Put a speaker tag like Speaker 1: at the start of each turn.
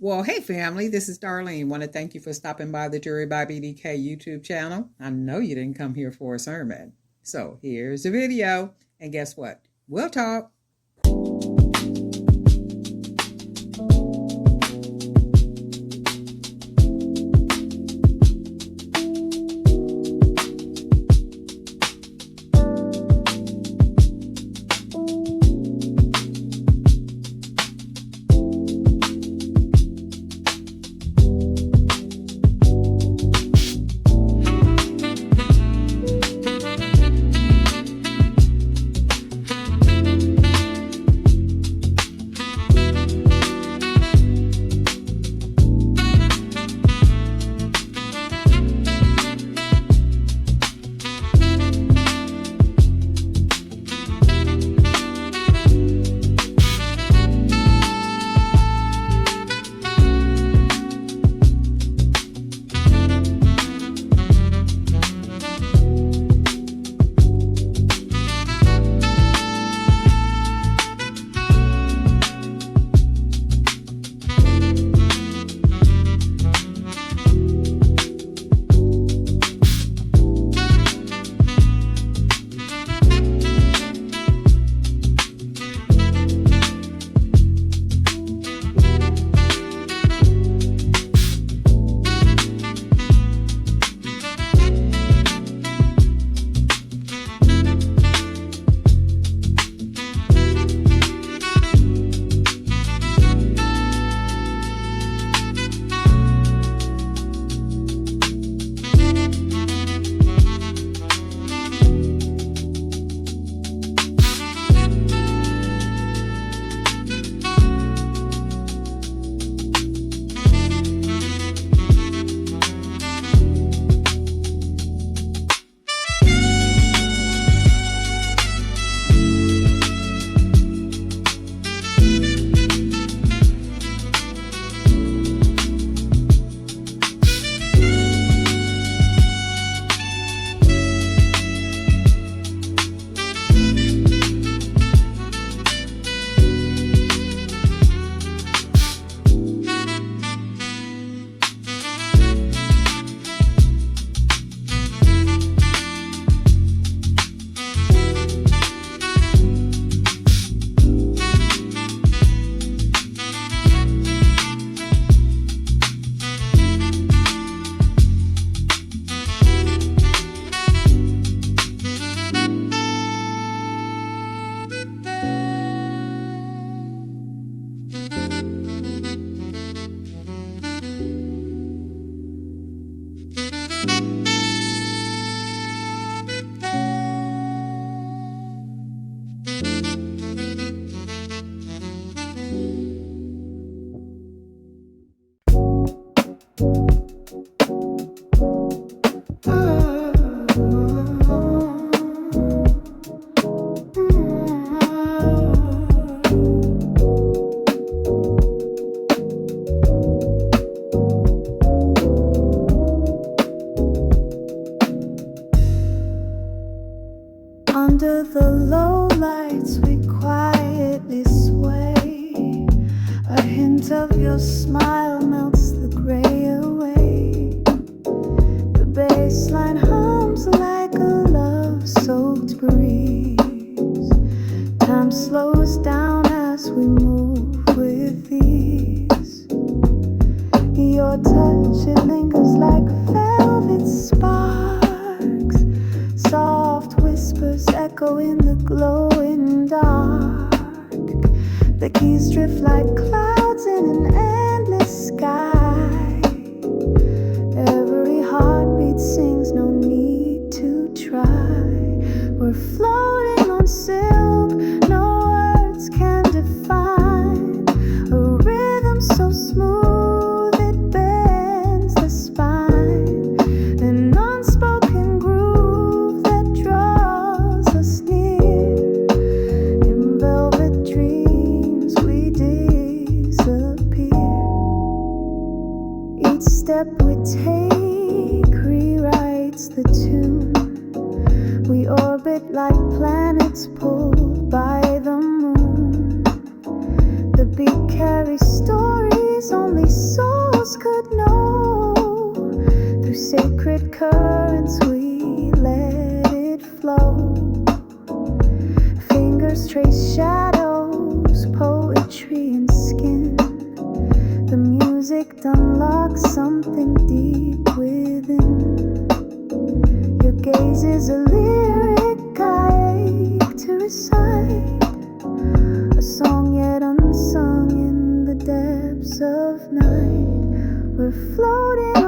Speaker 1: Well, hey family, this is Darlene. Want to thank you for stopping by the Jury by BDK YouTube channel. I know you didn't come here for a sermon. So here's the video. And guess what? We'll talk.
Speaker 2: Under the low lights we quietly sway. A hint of your smile melts the gray away. The bassline hums like a love-soaked breeze. Time slows down as we move with ease. Your touch, it lingers like velvet sparks. Soft whispers echo in the glowing dark. The keys drift like clouds in an endless sky. Every heartbeat sings, no need to try. We're floating on silk, no words can define. A rhythm so smooth it bends the spine. An unspoken groove that draws us near. In velvet dreams we disappear. Each step we take rewrites the tune. We orbit like planets pulled by the moon. The beat carries stories only only souls could know. Through sacred currents we let it flow. Fingers trace shadows, poetry and skin. The music unlocks something deep within. Your gaze is a lyric I ache to recite, a song yet unsung in the depths of night. We're floating